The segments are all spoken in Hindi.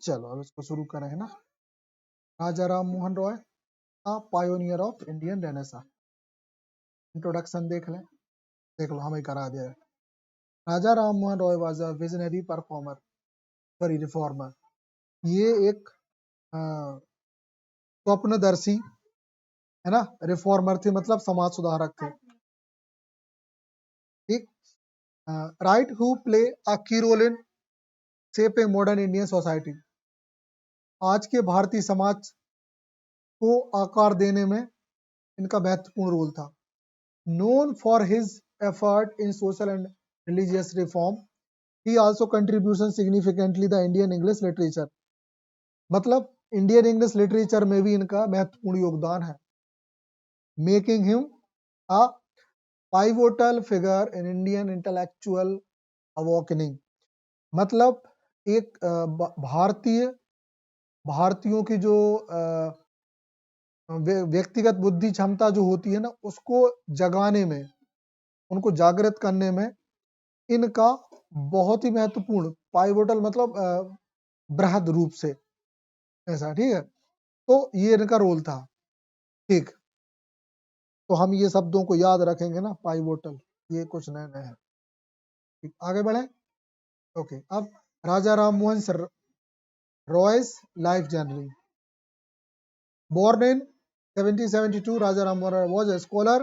चलो अब इसको शुरू करें ना। Raja Ram Mohan Roy, pioneer of Indian renaissance. Introduction देख लें, देख लो हमें करा दिया है। Raja Ram Mohan Roy was a visionary performer, sorry reformer. ये एक स्वप्नदर्शी है ना, रिफॉर्मर थे, मतलब समाज सुधारक थे। ठीक, right, who play a key role in shaping modern Indian society. आज के भारतीय समाज को आकार देने में इनका महत्वपूर्ण रोल था। Known for his effort in social and religious reform, he also contributed significantly the Indian English literature. मतलब इंडियन इंग्लिश लिटरेचर में भी इनका महत्वपूर्ण योगदान है। Making him a pivotal figure in Indian intellectual awakening. मतलब एक भारतीयों की जो व्यक्तिगत बुद्धि क्षमता जो होती है ना, उसको जगाने में, उनको जागृत करने में इनका बहुत ही महत्वपूर्ण, पाइवोटल मतलब बृहद रूप से ऐसा। ठीक है, तो ये इनका रोल था। ठीक, तो हम ये शब्दों को याद रखेंगे ना, पाइवोटल, ये कुछ नए नए हैं। ठीक, आगे बढ़े। ओके, अब Raja Ram Mohan Roy's life journey. Born in 1772, Raja Ram Mohan Roy was a scholar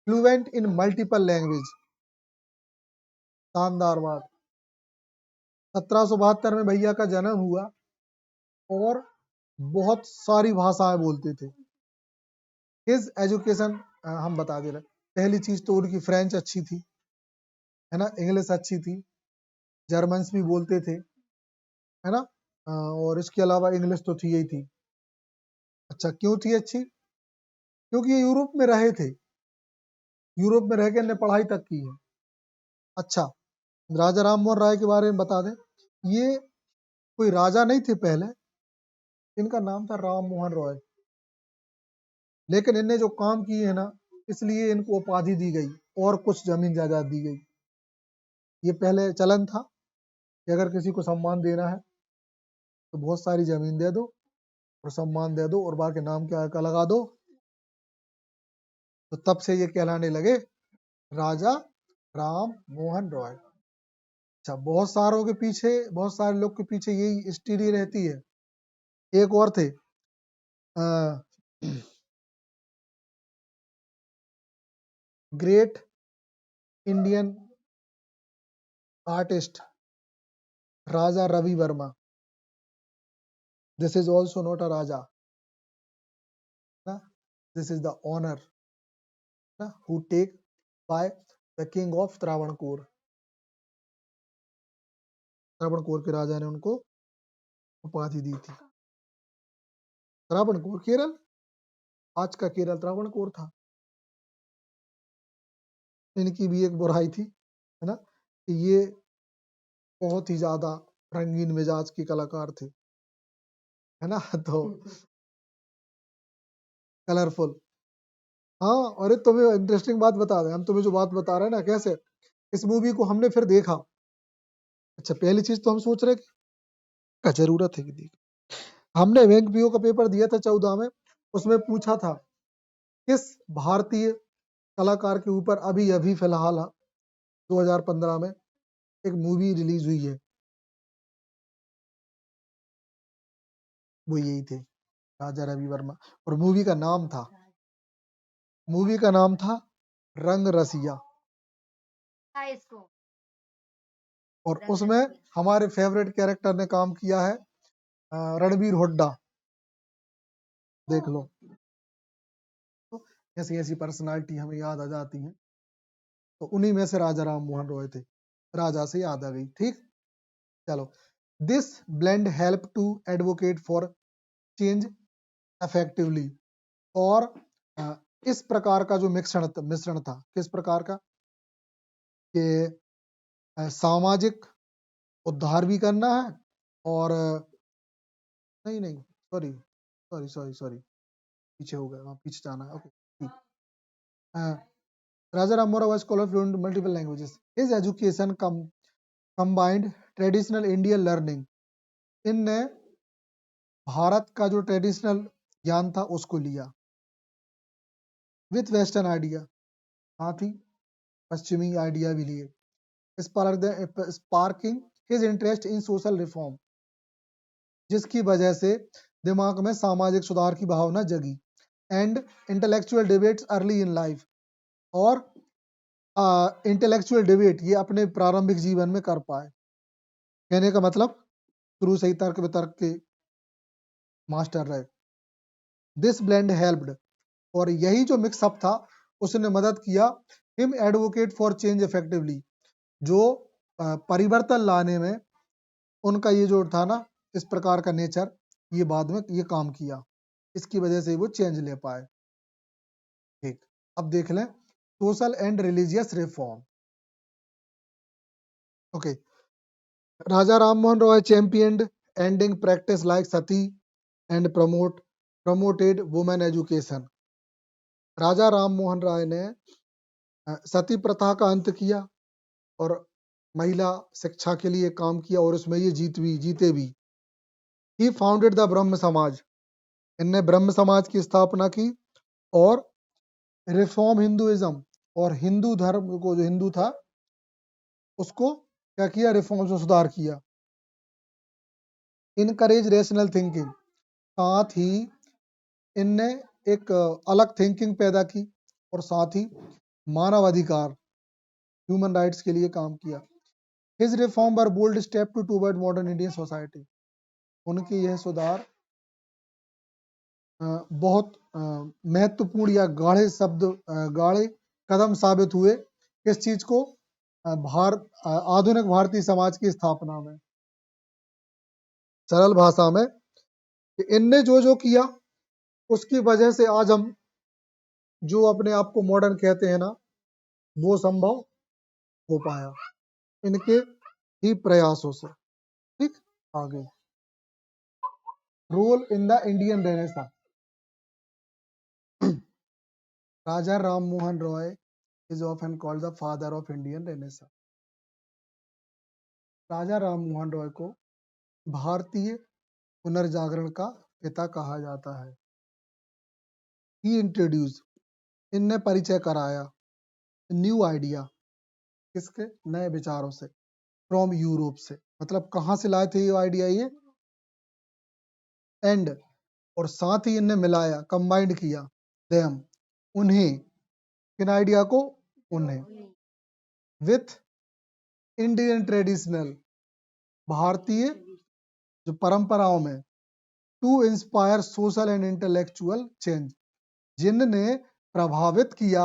fluent in multiple language. शानदार बात। 1772 में भैया का जन्म हुआ और बहुत सारी भाषाएं बोलते थे। हिज एजुकेशन हम बता दे रहे। पहली चीज तो उनकी फ्रेंच अच्छी थी, है ना, इंग्लिश अच्छी थी, जर्मन भी बोलते थे, है ना, और इसके अलावा इंग्लिश तो थी ही थी। अच्छा, क्यों थी अच्छी? क्योंकि ये यूरोप में रहे थे, यूरोप में रह के इन्हें पढ़ाई तक की है। अच्छा, राजा राम मोहन राय के बारे में बता दें, ये कोई राजा नहीं थे पहले, इनका नाम था राम मोहन रॉय, लेकिन इनने जो काम किए है ना, इसलिए इनको उपाधि दी गई और कुछ जमीन जायदाद दी गई। ये पहले चलन था कि अगर किसी को सम्मान देना है तो बहुत सारी जमीन दे दो और सम्मान दे दो और बाकी नाम क्या का लगा दो, तो तब से ये कहलाने लगे राजा राम मोहन रॉय। अच्छा, बहुत सारों के पीछे, बहुत सारे लोग के पीछे यही स्टोरी रहती है। एक और थे great Indian artist Raja Ravi Varma. This is also not a Raja, this is the honour who take by the king of Travancore. Travancore के राजा ने उनको उपाधि दी थी। त्रावणकोर केरल, आज का केरल त्रावणकोर था। इनकी भी एक बुराई थी, है ना, कि ये बहुत ही ज्यादा रंगीन मिजाज के कलाकार थे, है ना, तो कलरफुल। हाँ, और तुम्हें इंटरेस्टिंग बात बता दें, हम तुम्हें जो बात बता रहे हैं ना, कैसे इस मूवी को हमने फिर देखा। अच्छा, पहली चीज तो हम सोच रहे क्या जरूरत है कि देख, हमने बैंक पीओ का पेपर दिया था 14 में, उसमें पूछा था किस भारतीय कलाकार के ऊपर अभी अभी फिलहाल 2015 में एक मूवी रिलीज हुई है, वो यही थे, राजा रवि वर्मा। और मूवी का नाम था रंग रसिया। और उसमें हमारे फेवरेट कैरेक्टर ने काम किया है रणबीर हुड्डा। देख लो, तो ऐसी ऐसी पर्सनालिटी हमें याद आ जाती हैं, तो उन्हीं में से राजा राम मोहन रॉय थे, राजा से याद आ गई। ठीक, चलो, this blend help to advocate for change effectively. और इस प्रकार का जो मिश्रण था, किस प्रकार का, कि सामाजिक उद्धार भी करना है और नहीं नहीं, सॉरी सॉरी सॉरी सॉरी, पीछे हो गया, वहाँ पीछे जाना है। ओके, ठीक। राजा Ram Mohan was scholar fluent in multiple languages. His education combined traditional Indian learning. इनने भारत का जो ट्रेडिशनल ज्ञान था उसको लिया विथ वेस्टर्न आइडिया, साथ ही पश्चिमी आइडिया भी लिए। Sparking his interest in social reform, जिसकी वजह से दिमाग में सामाजिक सुधार की भावना जगी। And intellectual debates early in life, और इंटेलेक्चुअल डिबेट ये अपने प्रारंभिक जीवन में कर पाए। कहने का मतलब शुरू से ही तर्क वितर्क के मास्टर रहे। दिस ब्लेंड हेल्प्ड, और यही जो मिक्सअप था उसने मदद किया him advocate for change effectively, जो परिवर्तन लाने में उनका ये जो था ना इस प्रकार का नेचर, ये बाद में ये काम किया, इसकी वजह से वो चेंज ले पाए। ठीक, अब देख लें social and religious reform. Okay, Raja Ram Mohan Roy championed ending practice like sati and promoted women education. Raja Ram Mohan Roy ने सती प्रथा का अंत किया और महिला शिक्षा के लिए काम किया, और उसमें ये जीते भी। ही फाउंडेड द ब्रह्म समाज, इनने ब्रह्म समाज की स्थापना की, और रिफॉर्म हिंदुइज्म, और हिंदू धर्म को जो हिंदू था उसको क्या किया, रिफॉर्म से सुधार किया। इनकरेज रेशनल थिंकिंग, साथ ही इनने एक अलग थिंकिंग पैदा की, और साथ ही मानव अधिकार ह्यूमन राइट्स के लिए काम किया। His reform were bold step toward modern Indian society, उनके यह सुधार बहुत महत्वपूर्ण या गाढ़े कदम साबित हुए। किस चीज को, आधुनिक भारतीय समाज की स्थापना में। सरल भाषा में इनने जो जो किया उसकी वजह से आज हम जो अपने आप को मॉडर्न कहते हैं ना, वो संभव हो पाया इनके ही प्रयासों से। ठीक, आगे role in the Indian renaissance. Raja Ram Mohan Roy is often called the father of Indian Renaissance. Raja Ram Mohan Roy को भारतीय पुनर्जागरण का पिता कहा जाता है। He introduced, इनने परिचय कराया न्यू आइडिया, किसके, नए विचारों से, फ्रॉम यूरोप से, मतलब कहाँ से लाए थे ये आइडिया, ये एंड, और साथ ही इनने मिलाया, कंबाइंड किया, देम, उन्हें, किन आइडिया को, उन्हें, विथ इंडियन ट्रेडिशनल, भारतीय जो परंपराओं में, to inspire social and intellectual change, जिनने प्रभावित किया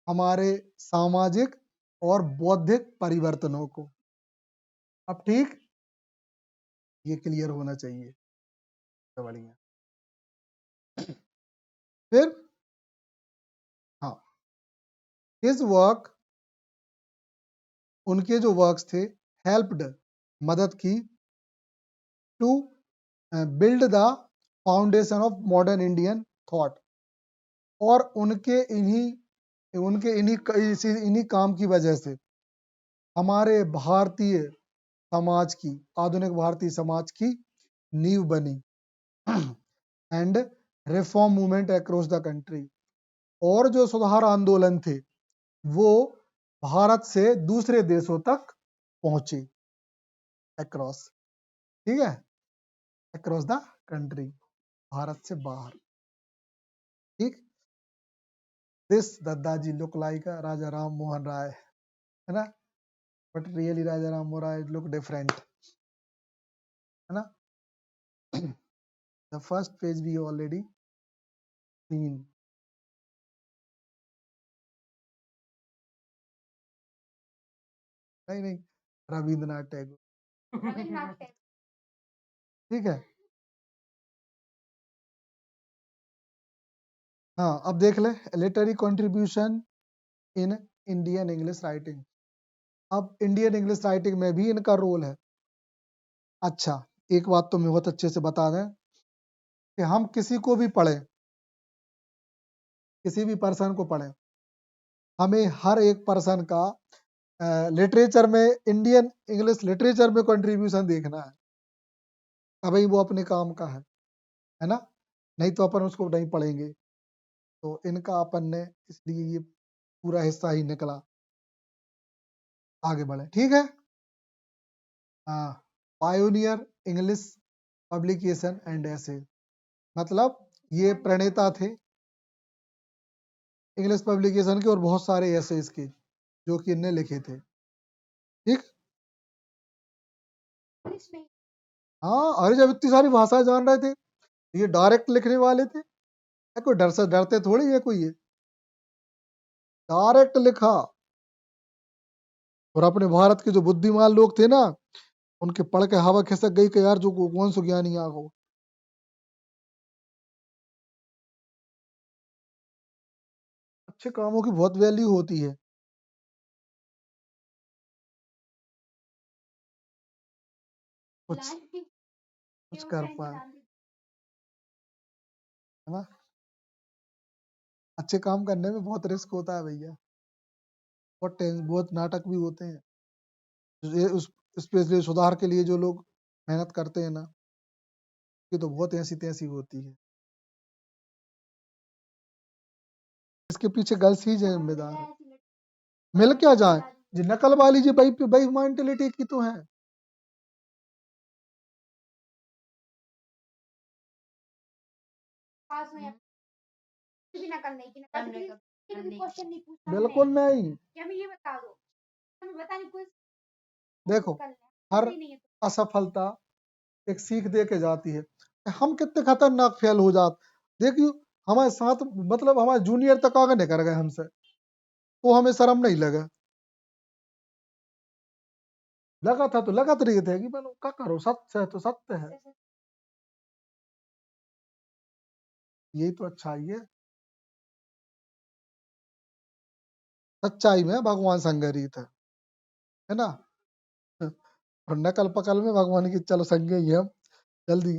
हमारे सामाजिक और बौद्धिक परिवर्तनों को। अब ठीक, ये क्लियर होना चाहिए। बढ़िया, फिर हाँ, हिज वर्क, उनके जो वर्क्स थे, हेल्प्ड, मदद की, to build the foundation of modern Indian thought, और उनके इन्हीं काम की वजह से हमारे भारतीय समाज की, आधुनिक भारतीय समाज की नींव बनी। And reform movement across the country, और जो सुधार आंदोलन थे वो भारत से दूसरे देशों तक पहुंचे। अक्रॉस, ठीक है, अक्रॉस द कंट्री, भारत से बाहर। ठीक, दिस दद्दाजी लुक लाइक राजा राम मोहन राय, है ना, but really Raja Ram Mohan Rai look different, है ना। The first page we already seen. नहीं, रविंद्रनाथ टैगोर। ठीक है, हाँ, अब देख ले literary contribution in Indian English writing. अब इंडियन इंग्लिश राइटिंग में भी इनका रोल है। अच्छा, एक बात तो मैं बहुत अच्छे से बता दें कि हम किसी को भी पढ़ें, किसी भी पर्सन को पढ़ें, हमें हर एक पर्सन का लिटरेचर में, इंडियन इंग्लिश लिटरेचर में कंट्रीब्यूशन देखना है, भाई वो अपने काम का है। है ना, नहीं तो अपन उसको नहीं पढ़ेंगे। तो इनका अपन ने इसलिए ये पूरा हिस्सा ही निकला। आगे बढ़े, ठीक है। हाँ, पायोनियर इंग्लिश पब्लिकेशन एंड ऐसे, मतलब ये प्रणेता थे इंग्लिश पब्लिकेशन के और बहुत सारे ऐसे के जो कि इनने लिखे थे, ठीक। हाँ, अरे जब इतनी सारी भाषाएं जान रहे थे, ये डायरेक्ट लिखने वाले थे। कोई डर से डरते थोड़ी है कोई, ये डायरेक्ट लिखा। और अपने भारत के जो बुद्धिमान लोग थे ना, उनके पढ़ के हवा खिसक गई कि यार जो कौन सो ज्ञानी आ गो। अच्छे कामों की बहुत वैल्यू होती है। कुछ कुछ कर पाए, है ना। अच्छे काम करने में बहुत रिस्क होता है भैया, बहुत नाटक भी होते हैं। ये उस स्पेशली सुधार के लिए जो लोग मेहनत करते हैं ना, ये तो बहुत ऐसी तैसी होती है। इसके पीछे गर्ल्स ही जिम्मेदार है। मिल क्या जाए, जी नकल वाली जी बई मेंटेलिटी की तो है। बिल्कुल नहीं। देखो, हर असफलता एक सीख दे के जाती है। हम कितने खतरनाक फेल हो जाते, देखियो हमारे साथ, मतलब हमारे जूनियर तक आगे निकल गए हमसे, तो हमें शर्म नहीं लगा। लगा था तो लगा तो रही थे कि बोलो क्या करो, सत्य है तो सत्य है, यही तो अच्छाई है। सच्चाई में भगवान संगरित है ना। और नकल पकल में भगवान की चलो संगे ही हम जल्दी।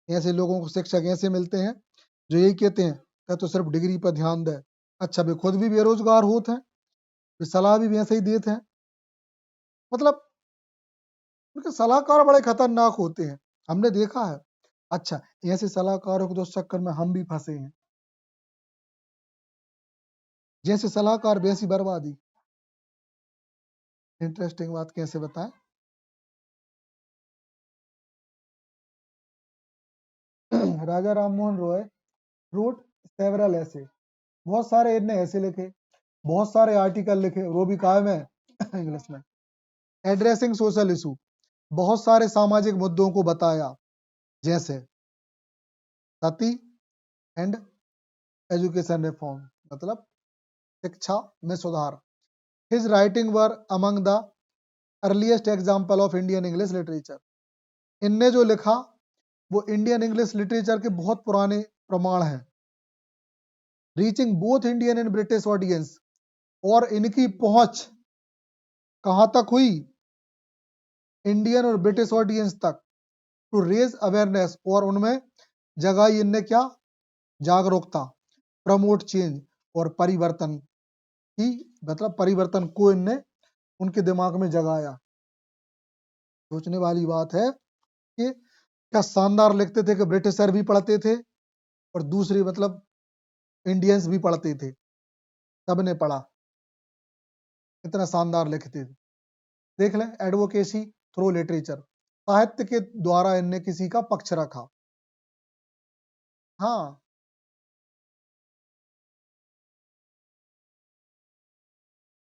ऐसे लोगों को शिक्षक ऐसे मिलते हैं जो यही कहते हैं क्या तो सिर्फ डिग्री पर ध्यान दे। अच्छा, वे खुद भी बेरोजगार होते हैं, वे सलाह भी वैसे ही देते हैं। मतलब उनके सलाहकार बड़े खतरनाक होते हैं, हमने देखा है। अच्छा, ऐसे सलाहकारों के तो चक्कर में हम भी फंसे हैं। जैसे सलाहकार वैसी बर्बादी। इंटरेस्टिंग बात कैसे बताएं। राजा राम मोहन रॉय रोट सेवरल ऐसे, बहुत सारे इनने ऐसे लिखे, बहुत सारे आर्टिकल लिखे, वो भी कायम है इंग्लिश में। एड्रेसिंग सोशल इशू, बहुत सारे सामाजिक मुद्दों को बताया, जैसे सती एंड एजुकेशन रिफॉर्म, मतलब शिक्षा में सुधार। His writing were among the earliest example of Indian English literature. इनने जो लिखा वो इंडियन इंग्लिश लिटरेचर के बहुत पुराने प्रमाण हैं। Reaching both Indian and British audience, और इनकी पहुंच कहां तक हुई, इंडियन और ब्रिटिश ऑडियंस तक। टू रेज अवेयरनेस, और उनमें जगाई इनने क्या, जागरूकता। प्रमोट चेंज, और परिवर्तन की, मतलब परिवर्तन को इनने उनके दिमाग में जगाया। सोचने वाली बात है कि क्या शानदार लिखते थे कि ब्रिटिशर भी पढ़ते थे और दूसरी मतलब इंडियंस भी पढ़ते थे, सबने पढ़ा, इतना शानदार लिखते थे। देख लें, एडवोकेसी थ्रू लिटरेचर, साहित्य के द्वारा इनने किसी का पक्ष रखा। हाँ,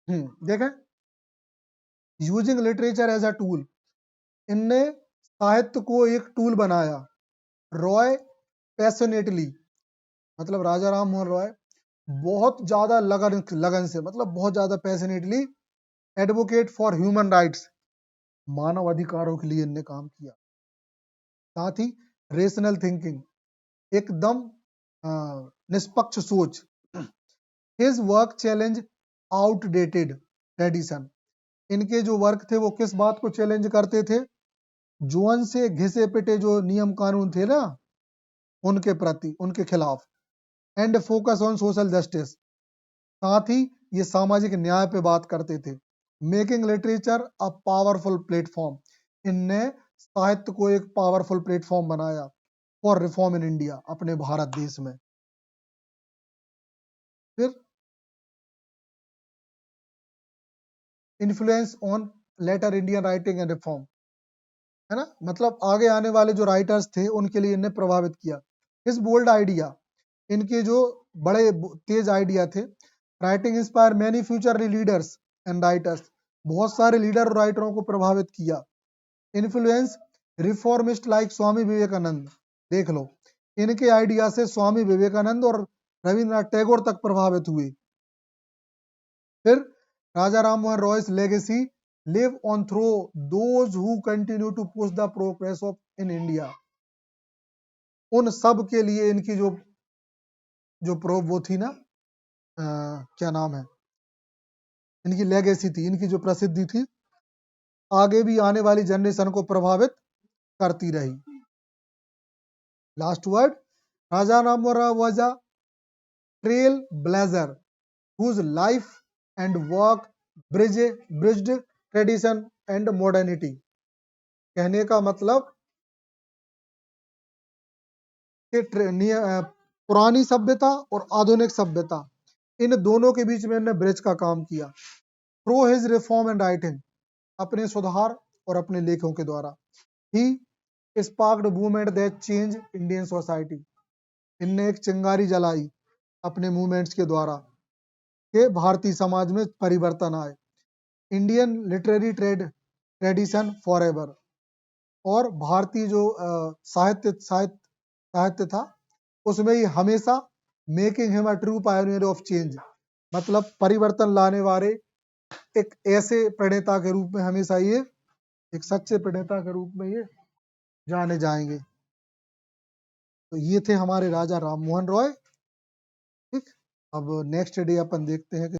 देखें, using literature as a tool, इनने साहित्य को एक टूल बनाया। रॉय पैशनेटली, मतलब राजा राम मोहन रॉय बहुत ज्यादा लगन लगन से, मतलब बहुत ज्यादा passionately advocate for human rights, मानव अधिकारों के लिए इनने काम किया। साथ ही रेशनल थिंकिंग, एकदम निष्पक्ष सोच। His work challenge outdated tradition, इनके जो वर्क थे वो किस बात को चैलेंज करते थे? जुअन से घिसे पिटे जो नियम कानून थे ना, उनके प्रति, उनके खिलाफ। And focus on social justice, साथ ही ये सामाजिक न्याय पे बात करते थे। Making literature a powerful platform, इनने साहित्य को एक पावरफुल प्लेटफॉर्म बनाया फॉर रिफॉर्म इन इंडिया, अपने भारत देश में। फिर influence on later Indian writing and reform, है ना, मतलब आगे आने वाले जो राइटर्स थे उनके लिए इन्हें प्रभावित किया। हिज बोल्ड आइडिया, इनके जो बड़े तेज आइडिया थे। Writing inspire many future leaders and writers, बहुत सारे लीडर और राइटरों को प्रभावित किया। Influence reformist like Swami Vivekananda, देख लो, इनके आइडिया से स्वामी विवेकानंद और रविंद्रनाथ टैगोर तक प्रभावित हुए। फिर राजा Ram Mohan रॉय's legacy live on through those who continue to push the progress of in India, उन सब के लिए इनकी जो जो प्रो वो थी ना, क्या नाम है, इनकी लेगेसी थी, इनकी जो प्रसिद्धि थी, आगे भी आने वाली जनरेशन को प्रभावित करती रही। Last word, Raja Ram Mohan Roy was a trail blazer whose life and work bridged tradition and modernity, कहने का मतलब कि पुरानी सभ्यता और आधुनिक सभ्यता, इन दोनों के बीच में इन्होंने ब्रिज का काम किया। Through his reform and writing, अपने सुधार और अपने लेखों के द्वारा। He sparked movement that change Indian society, इनने एक चिंगारी जलाई अपने मूवमेंट्स के द्वारा कि भारतीय समाज में परिवर्तन आए। Indian literary tradition for ever, और भारतीय जो साहित्य था उसमें ही हमेशा making him a true Pioneer of change, मतलब परिवर्तन लाने वाले एक ऐसे प्रणेता के रूप में हमेशा ये एक सच्चे प्रणेता के रूप में ये जाने जाएंगे। तो ये थे हमारे राजा राम मोहन रॉय। ठीक, अब नेक्स्ट डे अपन देखते हैं कि